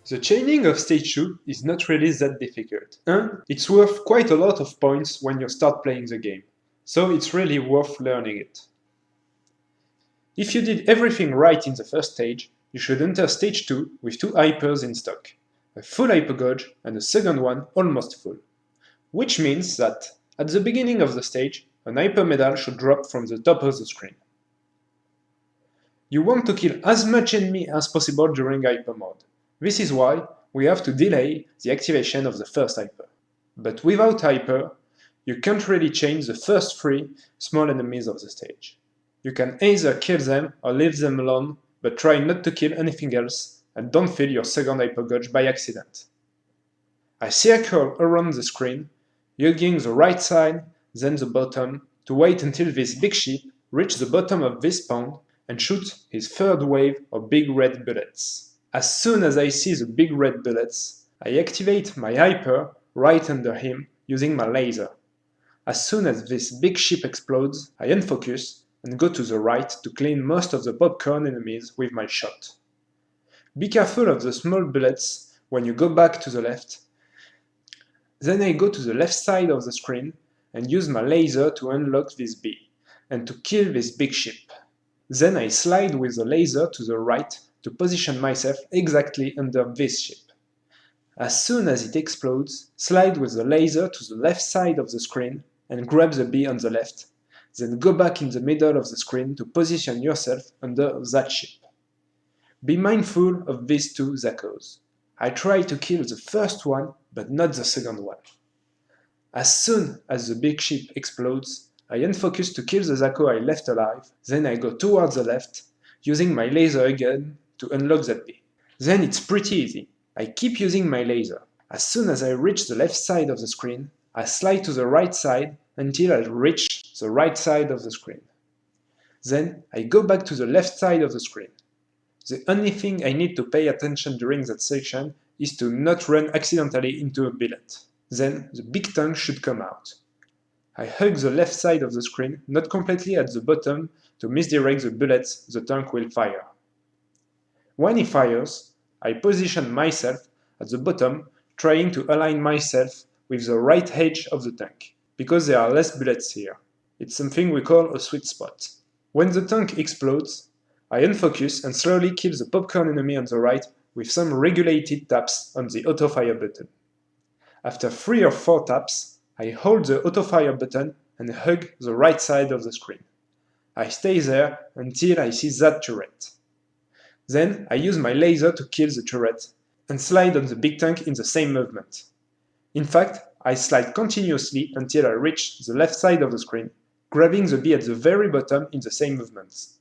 The chaining of stage 2 is not really that difficult, and it's worth quite a lot of points when you start playing the game, so it's really worth learning it. If you did everything right in the first stage, you should enter stage 2 with 2 hypers in stock, a full hypergauge and a second one almost full. Which means that, at the beginning of the stage, an hyper medal should drop from the top of the screen. You want to kill as much enemy as possible during hyper mode. This is why we have to delay the activation of the first hyper. But without hyper, you can't really change the first 3 small enemies of the stage. You can either kill them or leave them alone, but try not to kill anything else and don't fill your second hypergauge by accident. I circle around the screen, hugging the right side, then the bottom, to wait until this big ship reaches the bottom of this pond and shoot his third wave of big red bullets. As soon as I see the big red bullets, I activate my hyper right under him using my laser. As soon as this big ship explodes, I unfocus and go to the right to clean most of the popcorn enemies with my shot. Be careful of the small bullets when you go back to the left. Then I go to the left side of the screen and use my laser to unlock this bee and to kill this big ship. Then I slide with the laser to the right to position myself exactly under this ship. As soon as it explodes, slide with the laser to the left side of the screen and grab the bee on the left, then go back in the middle of the screen to position yourself under that ship. Be mindful of these 2 Zakos. I try to kill the first one, but not the second one. As soon as the big ship explodes, I unfocus to kill the Zako I left alive, then I go towards the left, using my laser again to unlock that bee. Then it's pretty easy. I keep using my laser. As soon as I reach the left side of the screen, I slide to the right side until I reach the right side of the screen. Then I go back to the left side of the screen. The only thing I need to pay attention during that section is to not run accidentally into a billet. Then the big tank should come out. I hug the left side of the screen, not completely at the bottom, to misdirect the bullets the tank will fire. When he fires, I position myself at the bottom, trying to align myself with the right edge of the tank, because there are less bullets here. It's something we call a sweet spot. When the tank explodes, I unfocus and slowly kill the popcorn enemy on the right with some regulated taps on the auto-fire button. After 3 or 4 taps, I hold the auto-fire button and hug the right side of the screen. I stay there until I see that turret. Then I use my laser to kill the turret and slide on the big tank in the same movement. In fact, I slide continuously until I reach the left side of the screen, grabbing the bee at the very bottom in the same movements.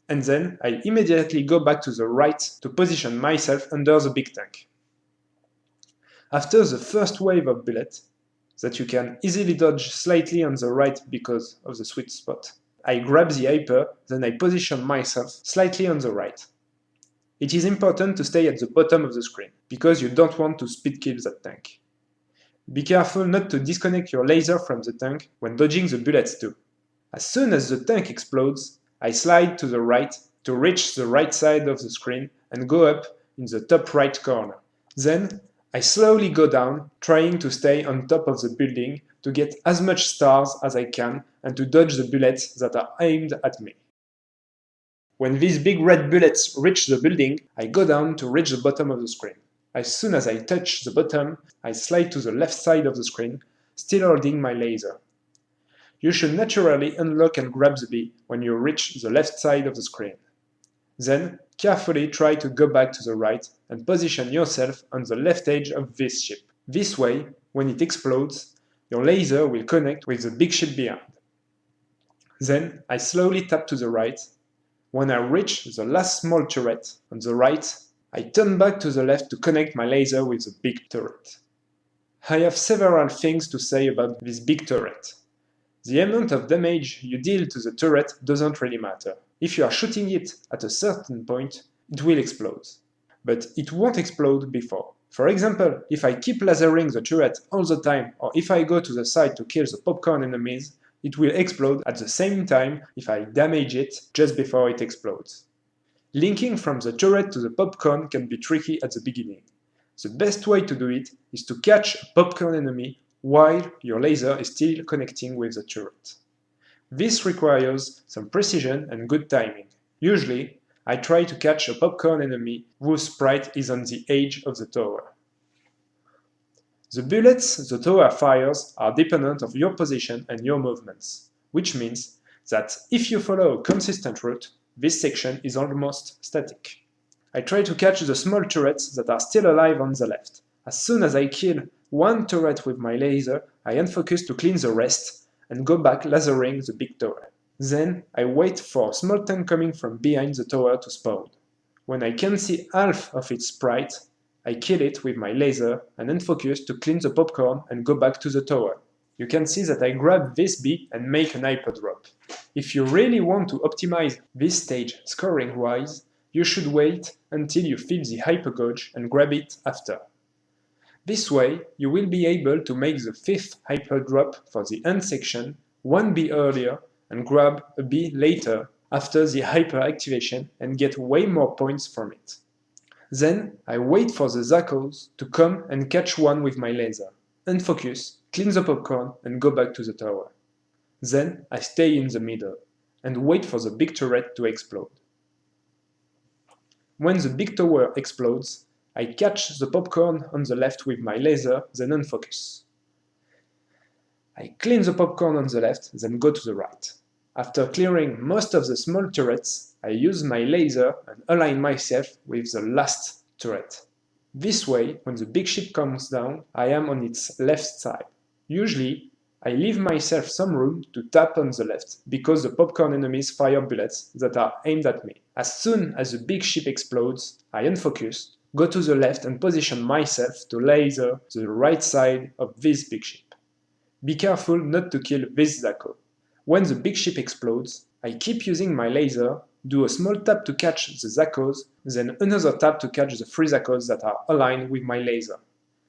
And then I immediately go back to the right to position myself under the big tank. After the first wave of bullets, that you can easily dodge slightly on the right because of the sweet spot, I grab the hyper, then I position myself slightly on the right. It is important to stay at the bottom of the screen, because you don't want to speed kill that tank. Be careful not to disconnect your laser from the tank when dodging the bullets too. As soon as the tank explodes, I slide to the right to reach the right side of the screen and go up in the top right corner. Then, I slowly go down, trying to stay on top of the building to get as much stars as I can and to dodge the bullets that are aimed at me. When these big red bullets reach the building, I go down to reach the bottom of the screen. As soon as I touch the bottom, I slide to the left side of the screen, still holding my laser. You should naturally unlock and grab the bee when you reach the left side of the screen. Then, carefully try to go back to the right and position yourself on the left edge of this ship. This way, when it explodes, your laser will connect with the big ship behind. Then, I slowly tap to the right. When I reach the last small turret on the right, I turn back to the left to connect my laser with the big turret. I have several things to say about this big turret. The amount of damage you deal to the turret doesn't really matter. If you are shooting it at a certain point, it will explode. But it won't explode before. For example, if I keep lasering the turret all the time, or if I go to the side to kill the popcorn enemies, it will explode at the same time if I damage it just before it explodes. Linking from the turret to the popcorn can be tricky at the beginning. The best way to do it is to catch a popcorn enemy while your laser is still connecting with the turret. This requires some precision and good timing. Usually, I try to catch a popcorn enemy whose sprite is on the edge of the tower. The bullets the tower fires are dependent of your position and your movements, which means that if you follow a consistent route, this section is almost static. I try to catch the small turrets that are still alive on the left. As soon as I kill one turret with my laser, I unfocus to clean the rest and go back lasering the big tower. Then I wait for a small tank coming from behind the tower to spawn. When I can see half of its sprite, I kill it with my laser and unfocus to clean the popcorn and go back to the tower. You can see that I grab this B and make an hyper drop. If you really want to optimize this stage scoring-wise, you should wait until you feel the hyper gauge and grab it after. This way, you will be able to make the 5th hyper drop for the end section 1 B earlier and grab a B later after the hyper activation and get way more points from it. Then I wait for the Zakos to come and catch one with my laser, unfocus, clean the popcorn and go back to the tower. Then I stay in the middle and wait for the big turret to explode. When the big tower explodes, I catch the popcorn on the left with my laser, then unfocus. I clean the popcorn on the left, then go to the right. After clearing most of the small turrets, I use my laser and align myself with the last turret. This way, when the big ship comes down, I am on its left side. Usually, I leave myself some room to tap on the left, because the popcorn enemies fire bullets that are aimed at me. As soon as the big ship explodes, I unfocus, go to the left and position myself to laser the right side of this big ship. Be careful not to kill this Zako. When the big ship explodes, I keep using my laser, do a small tap to catch the Zakos, then another tap to catch the 3 Zakos that are aligned with my laser.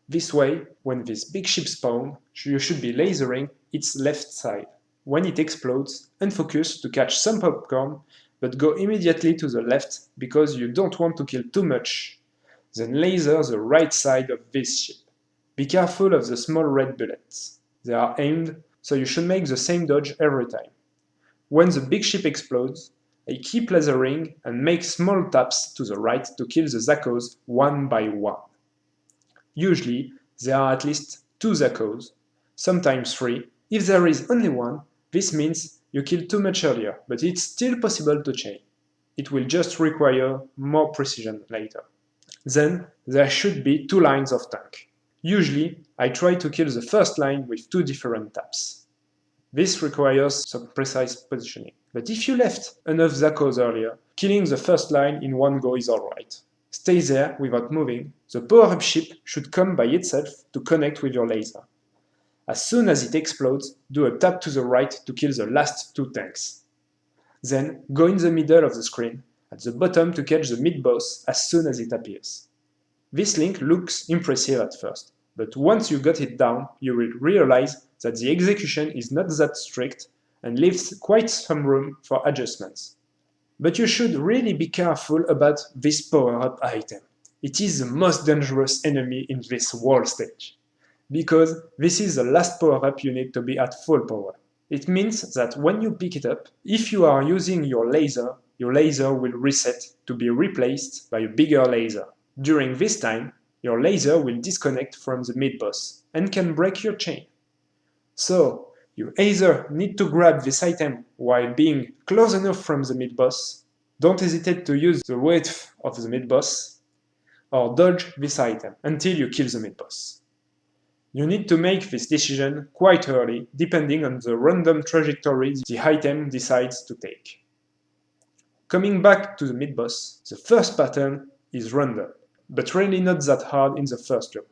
This way, when this big ship spawns, you should be lasering its left side. When it explodes, unfocus to catch some popcorn, but go immediately to the left because you don't want to kill too much. Then laser the right side of this ship. Be careful of the small red bullets. They are aimed, so you should make the same dodge every time. When the big ship explodes, I keep lasering and make small taps to the right to kill the Zakos one by one. Usually, there are at least 2 Zakos, sometimes 3. If there is only one, this means you killed too much earlier, but it's still possible to chain. It will just require more precision later. Then, there should be 2 lines of tank. Usually, I try to kill the first line with 2 different taps. This requires some precise positioning. But if you left enough Zakos earlier, killing the first line in one go is alright. Stay there without moving. The power-up ship should come by itself to connect with your laser. As soon as it explodes, do a tap to the right to kill the last 2 tanks. Then go in the middle of the screen, at the bottom to catch the mid-boss as soon as it appears. This link looks impressive at first, but once you got it down, you will realize that the execution is not that strict and leaves quite some room for adjustments. But you should really be careful about this power-up item. It is the most dangerous enemy in this whole stage, because this is the last power-up you need to be at full power. It means that when you pick it up, if you are using your laser will reset to be replaced by a bigger laser. During this time, your laser will disconnect from the mid-boss and can break your chain. So, you either need to grab this item while being close enough from the mid-boss, don't hesitate to use the width of the mid-boss, or dodge this item until you kill the mid-boss. You need to make this decision quite early, depending on the random trajectory the item decides to take. Coming back to the mid-boss, the first pattern is random, but really not that hard in the first jump.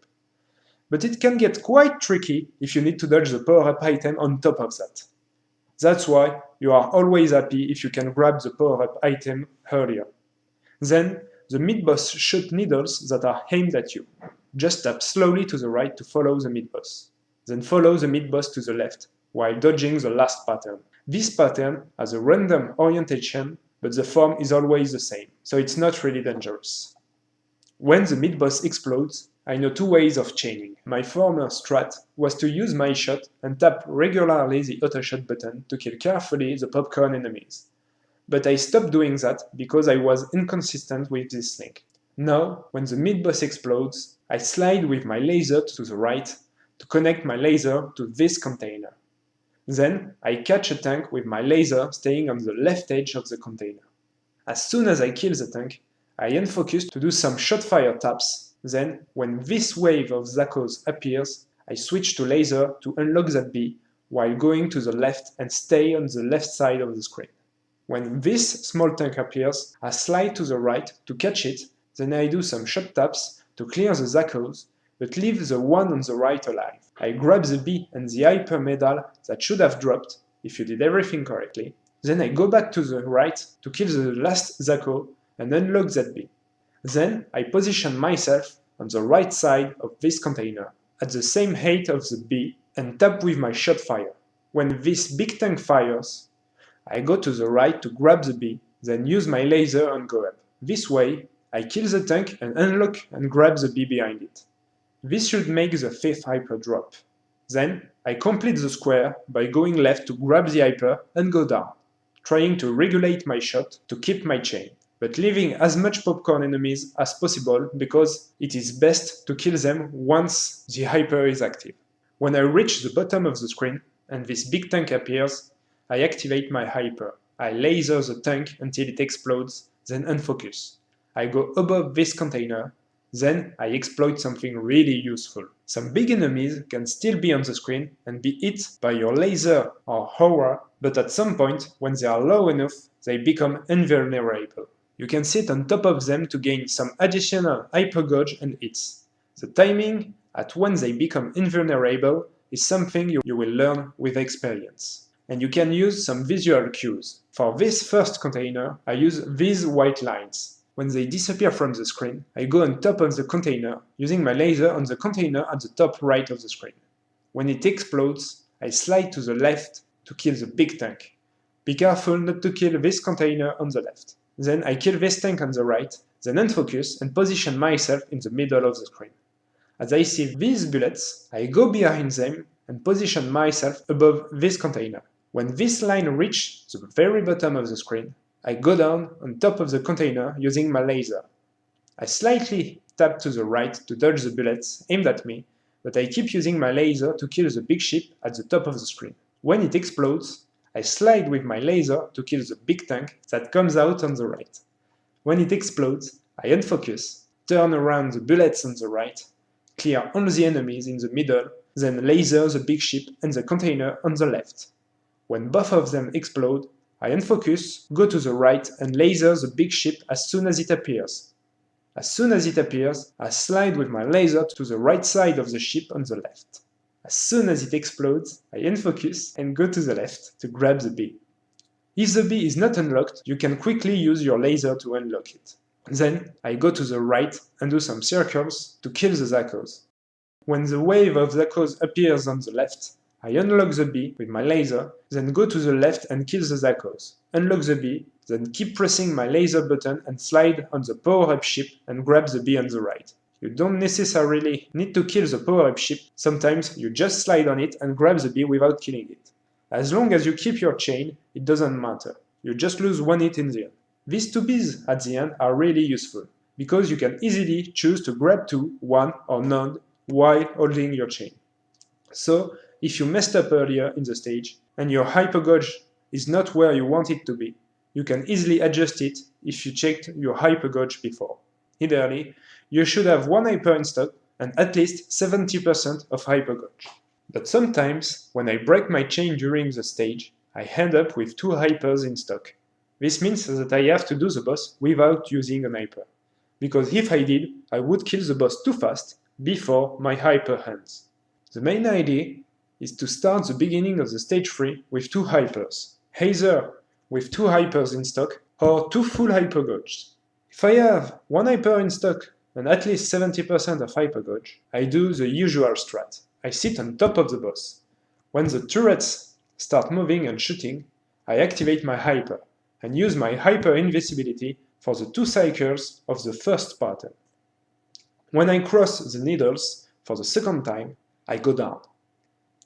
But it can get quite tricky if you need to dodge the power-up item on top of that. That's why you are always happy if you can grab the power-up item earlier. Then, the mid-boss shoot needles that are aimed at you. Just tap slowly to the right to follow the mid-boss. Then follow the mid-boss to the left, while dodging the last pattern. This pattern has a random orientation, but the form is always the same, so it's not really dangerous. When the mid-boss explodes, I know two ways of chaining. My former strat was to use my shot and tap regularly the auto shot button to kill carefully the popcorn enemies. But I stopped doing that because I was inconsistent with this link. Now, when the mid-boss explodes, I slide with my laser to the right to connect my laser to this container. Then, I catch a tank with my laser staying on the left edge of the container. As soon as I kill the tank, I unfocus to do some shot fire taps. Then, when this wave of Zakos appears, I switch to laser to unlock that bee while going to the left and stay on the left side of the screen. When this small tank appears, I slide to the right to catch it, then I do some shot taps to clear the Zakos, but leave the one on the right alive. I grab the bee and the hyper medal that should have dropped, if you did everything correctly. Then I go back to the right to kill the last Zako and unlock that bee. Then I position myself on the right side of this container, at the same height of the bee, and tap with my shot fire. When this big tank fires, I go to the right to grab the bee, then use my laser and go up. This way, I kill the tank and unlock and grab the bee behind it. This should make the 5th hyper drop. Then, I complete the square by going left to grab the hyper and go down, trying to regulate my shot to keep my chain, but leaving as much popcorn enemies as possible because it is best to kill them once the hyper is active. When I reach the bottom of the screen and this big tank appears, I activate my hyper. I laser the tank until it explodes, then unfocus. I go above this container, then I exploit something really useful. Some big enemies can still be on the screen and be hit by your laser or aura, but at some point, when they are low enough, they become invulnerable. You can sit on top of them to gain some additional hyper gauge and hits. The timing at when they become invulnerable is something you will learn with experience. And you can use some visual cues. For this first container, I use these white lines. When they disappear from the screen, I go on top of the container, using my laser on the container at the top right of the screen. When it explodes, I slide to the left to kill the big tank. Be careful not to kill this container on the left. Then I kill this tank on the right, then unfocus and position myself in the middle of the screen. As I see these bullets, I go behind them and position myself above this container. When this line reaches the very bottom of the screen, I go down on top of the container using my laser. I slightly tap to the right to dodge the bullets aimed at me, but I keep using my laser to kill the big ship at the top of the screen. When it explodes, I slide with my laser to kill the big tank that comes out on the right. When it explodes, I unfocus, turn around the bullets on the right, clear all the enemies in the middle, then laser the big ship and the container on the left. When both of them explode, I unfocus, go to the right and laser the big ship as soon as it appears. As soon as it appears, I slide with my laser to the right side of the ship on the left. As soon as it explodes, I unfocus and go to the left to grab the bee. If the bee is not unlocked, you can quickly use your laser to unlock it. Then, I go to the right and do some circles to kill the Zakos. When the wave of Zakos appears on the left, I unlock the bee with my laser, then go to the left and kill the Zakos. Unlock the bee, then keep pressing my laser button and slide on the power-up ship and grab the bee on the right. You don't necessarily need to kill the power-up ship, sometimes you just slide on it and grab the bee without killing it. As long as you keep your chain, it doesn't matter. You just lose one hit in the end. These two bees at the end are really useful, because you can easily choose to grab two, one or none, while holding your chain. So, if you messed up earlier in the stage, and your hyper gauge is not where you want it to be, you can easily adjust it if you checked your hyper gauge before. Ideally, you should have one hyper in stock and at least 70% of hyper gauge. But sometimes, when I break my chain during the stage, I end up with two hypers in stock. This means that I have to do the boss without using an hyper. Because if I did, I would kill the boss too fast before my hyper ends. The main idea is to start the beginning of the stage 3 with two hypers, either with two hypers in stock or two full hyper gauges. If I have one hyper in stock and at least 70% of hyper gauge, I do the usual strat. I sit on top of the boss. When the turrets start moving and shooting, I activate my hyper and use my hyper invisibility for the two cycles of the first pattern. When I cross the needles for the second time, I go down.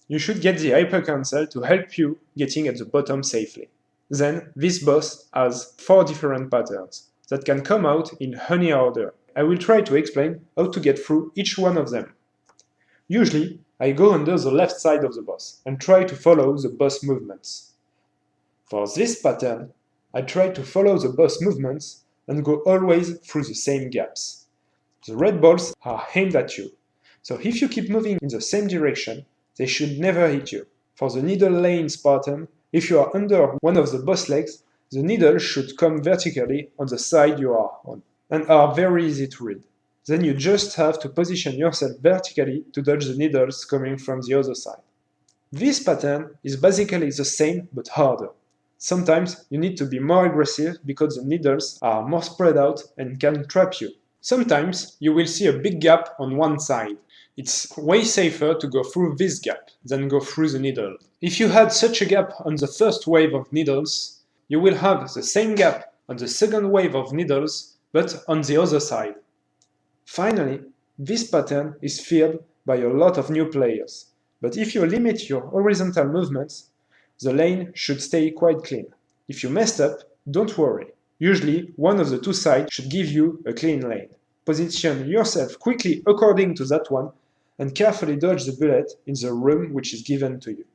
You should get the hypercancel to help you getting at the bottom safely. Then, this boss has 4 different patterns that can come out in any order. I will try to explain how to get through each one of them. Usually, I go under the left side of the boss and try to follow the boss movements. For this pattern, I try to follow the boss movements and go always through the same gaps. The red balls are aimed at you, so if you keep moving in the same direction, they should never hit you. For the needle lanes pattern, if you are under one of the boss legs, the needle should come vertically on the side you are on, and are very easy to read. Then you just have to position yourself vertically to dodge the needles coming from the other side. This pattern is basically the same but harder. Sometimes you need to be more aggressive because the needles are more spread out and can trap you. Sometimes you will see a big gap on one side. It's way safer to go through this gap than go through the needle. If you had such a gap on the first wave of needles, you will have the same gap on the second wave of needles, but on the other side. Finally, this pattern is feared by a lot of new players, but if you limit your horizontal movements, the lane should stay quite clean. If you messed up, don't worry. Usually, one of the two sides should give you a clean lane. Position yourself quickly according to that one and carefully dodge the bullet in the room which is given to you.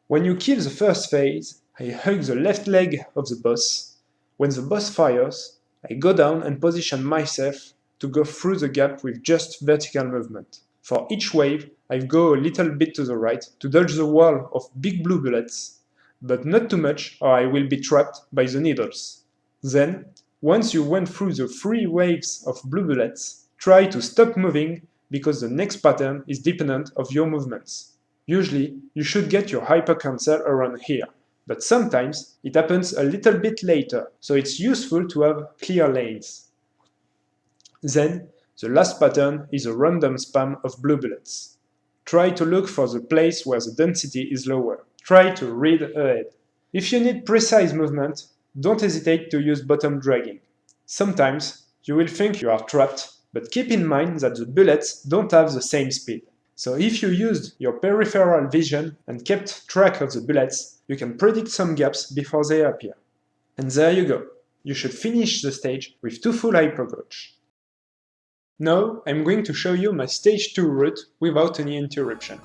When you kill the first phase, I hug the left leg of the boss. When the boss fires, I go down and position myself to go through the gap with just vertical movement. For each wave, I go a little bit to the right to dodge the wall of big blue bullets, but not too much or I will be trapped by the needles. Then, once you went through the 3 waves of blue bullets, try to stop moving because the next pattern is dependent of your movements. Usually, you should get your hypercancel around here, but sometimes it happens a little bit later, so it's useful to have clear lanes. Then, the last pattern is a random spam of blue bullets. Try to look for the place where the density is lower. Try to read ahead. If you need precise movement, don't hesitate to use bottom dragging. Sometimes you will think you are trapped, but keep in mind that the bullets don't have the same speed. So if you used your peripheral vision and kept track of the bullets, you can predict some gaps before they appear. And there you go. You should finish the stage with 2 full hypergouge. Now I'm going to show you my stage 2 route without any interruption.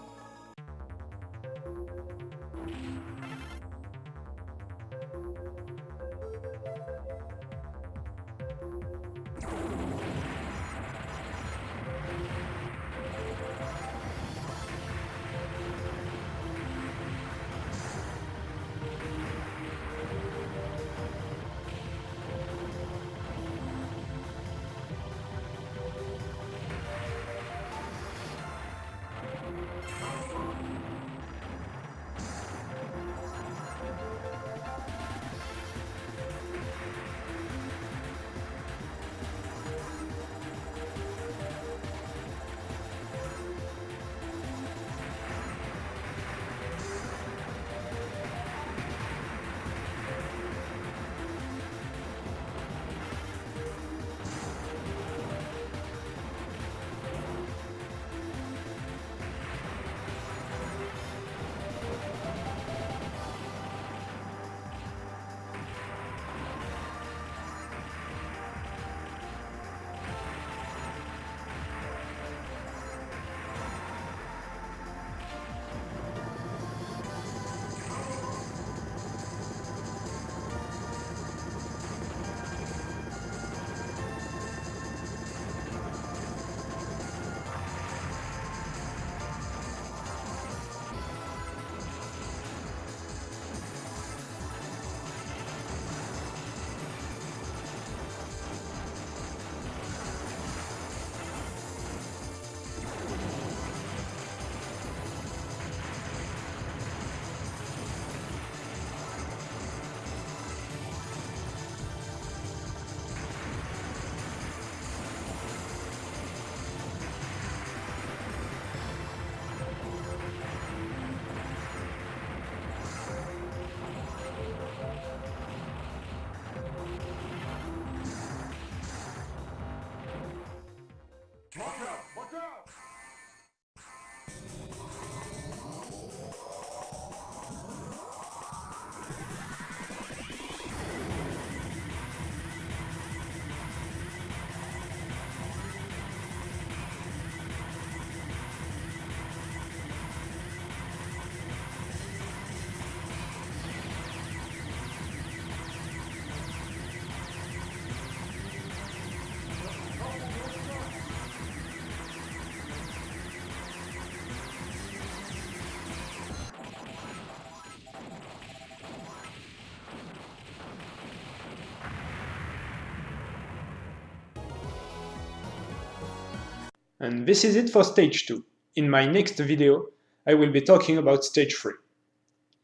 And this is it for stage 2. In my next video, I will be talking about stage 3.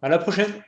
À la prochaine!